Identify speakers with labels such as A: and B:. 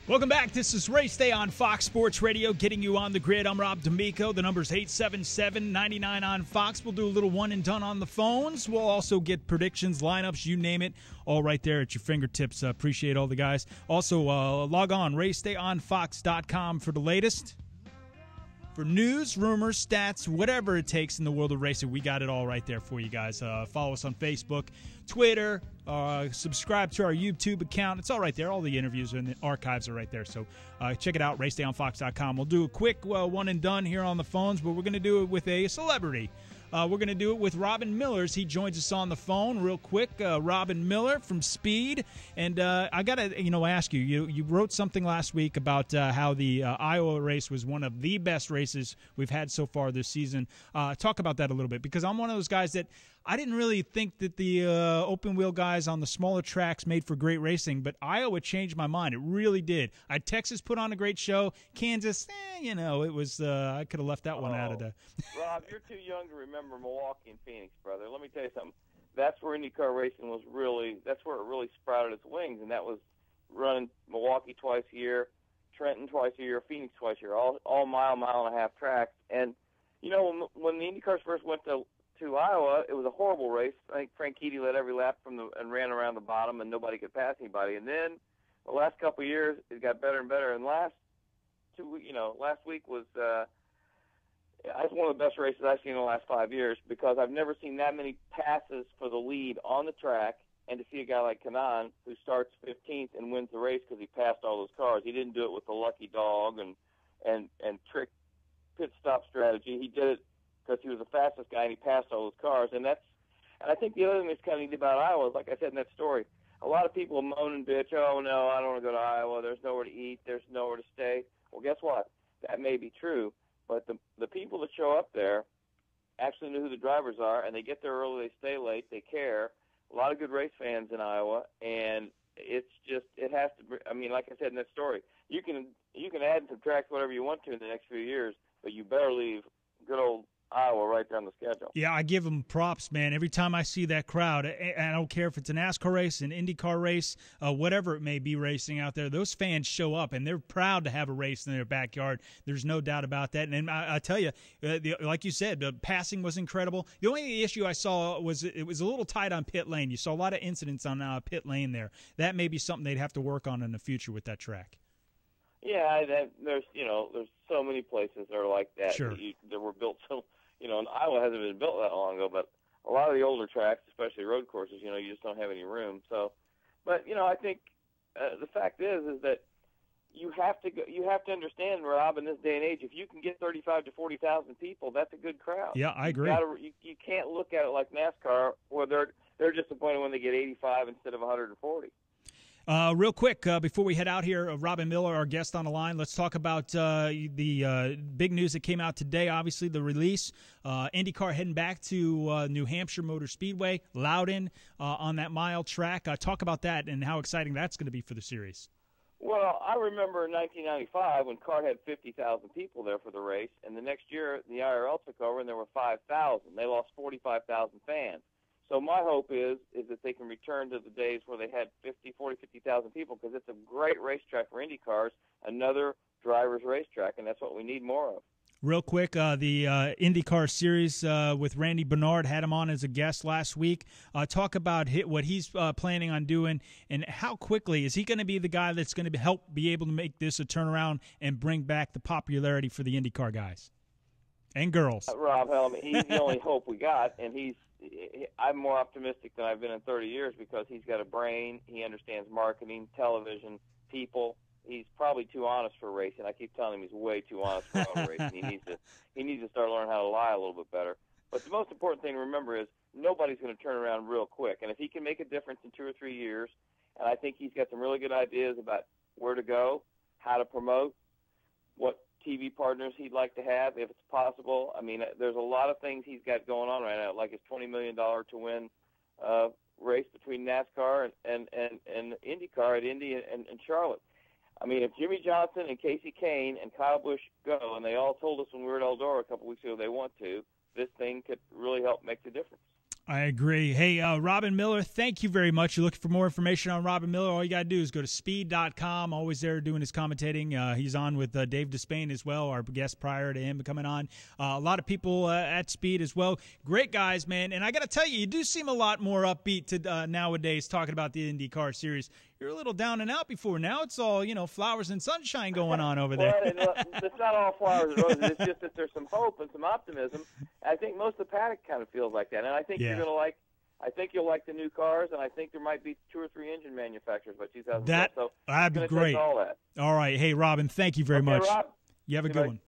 A: Welcome back. This is Race Day on Fox Sports Radio, getting you on the grid. I'm Rob D'Amico. The number's 877-99 on Fox. We'll do a little one and done on the phones. We'll also get predictions, lineups, you name it, all right there at your fingertips. Appreciate all the guys. Also, log on, racedayonfox.com for the latest. For news, rumors, stats, whatever it takes in the world of racing, we got it all right there for you guys. Follow us on Facebook, Twitter, subscribe to our YouTube account. It's all right there. All the interviews and the archives are right there. So check it out, racedayonfox.com. We'll do a quick one and done here on the phones, but we're going to do it with a celebrity. We're going to do it with Robin Millers. He joins us on the phone real quick. Robin Miller from Speed. And I got to ask you, you wrote something last week about how the Iowa race was one of the best races we've had so far this season. Talk about that a little bit, because I'm one of those guys that I didn't really think that the open-wheel guys on the smaller tracks made for great racing, but Iowa changed my mind. It really did. Texas put on a great show. Kansas, it was I could have left that one out of the
B: Rob, you're too young to remember Milwaukee and Phoenix, brother. Let me tell you something. That's where IndyCar racing was that's where it really sprouted its wings, and that was running Milwaukee twice a year, Trenton twice a year, Phoenix twice a year, all mile and a half tracks. And, when the IndyCars first went to Iowa, it was a horrible race. I think Franchitti led every lap and ran around the bottom, and nobody could pass anybody. And then the last couple of years, it got better and better. And last week was it's one of the best races I've seen in the last 5 years, because I've never seen that many passes for the lead on the track. And to see a guy like Kanaan, who starts 15th and wins the race because he passed all those cars. He didn't do it with the lucky dog and trick pit stop strategy. He did it because he was the fastest guy and he passed all those cars. And I think the other thing that's kind of neat about Iowa is, like I said in that story, a lot of people moan and bitch, oh, no, I don't want to go to Iowa. There's nowhere to eat. There's nowhere to stay. Well, guess what? That may be true, but the people that show up there actually know who the drivers are, and they get there early, they stay late, they care. A lot of good race fans in Iowa, and it has to, like I said in that story, you can add and subtract whatever you want to in the next few years, but you better leave good old Iowa right there on the schedule.
A: Yeah, I give them props, man. Every time I see that crowd, and I don't care if it's a NASCAR race, an IndyCar race, whatever it may be racing out there, those fans show up, and they're proud to have a race in their backyard. There's no doubt about that. And I tell you, like you said, the passing was incredible. The only issue I saw was it was a little tight on pit lane. You saw a lot of incidents on pit lane there. That may be something they'd have to work on in the future with that track.
B: Yeah, there's so many places that are like that.
A: Sure.
B: That were built so. And Iowa hasn't been built that long ago, but a lot of the older tracks, especially road courses, you just don't have any room. So, but I think the fact is that you have to understand, Rob, in this day and age, if you can get 35 to 40,000 people, that's a good crowd.
A: Yeah, I agree.
B: You can't look at it like NASCAR, where they're disappointed when they get 85 instead of 140.
A: Real quick, before we head out here, Robin Miller, our guest on the line, let's talk about the big news that came out today, obviously the release. IndyCar heading back to New Hampshire Motor Speedway, Loudon, on that mile track. Talk about that and how exciting that's going to be for the series.
B: Well, I remember in 1995 when CART had 50,000 people there for the race, and the next year the IRL took over and there were 5,000. They lost 45,000 fans. So my hope is that they can return to the days where they had 50,000 people, because it's a great racetrack for Indy cars, another driver's racetrack, and that's what we need more of.
A: Real quick, the IndyCar Series with Randy Bernard, had him on as a guest last week. Talk about what he's planning on doing, and how quickly is he going to be the guy that's going to help be able to make this a turnaround and bring back the popularity for the IndyCar guys and girls.
B: Rob Helm, he's the only hope we got, and I'm more optimistic than I've been in 30 years, because he's got a brain. He understands marketing, television, people. He's probably too honest for racing. I keep telling him he's way too honest for auto racing. He needs to start learning how to lie a little bit better. But the most important thing to remember is nobody's going to turn around real quick. And if he can make a difference in 2 or 3 years, and I think he's got some really good ideas about where to go, how to promote, what TV partners he'd like to have, if it's possible. I mean, there's a lot of things he's got going on right now, like his $20 million to win race between NASCAR and IndyCar at Indy and Charlotte. I mean, if Jimmy Johnson and Casey Kane and Kyle Busch go, and they all told us when we were at Eldora a couple weeks ago they want to, this thing could really help make the difference.
A: I agree. Hey, Robin Miller, thank you very much. You're looking for more information on Robin Miller, all you got to do is go to speed.com. Always there doing his commentating. He's on with Dave Despain as well, our guest prior to him coming on. A lot of people at Speed as well. Great guys, man. And I got to tell you, you do seem a lot more upbeat to nowadays talking about the IndyCar Series. You're a little down and out before. Now it's all, flowers and sunshine going on over there.
B: Well, it's not all flowers and roses. It's just that there's some hope and some optimism. I think most of the paddock kind of feels like that. And I think you're going to like – I think you'll like the new cars, and I think there might be 2 or 3 engine manufacturers by 2012.
A: That'd be great.
B: All that.
A: All right. Hey, Robin, thank you very much.
B: Rob.
A: You have a good one.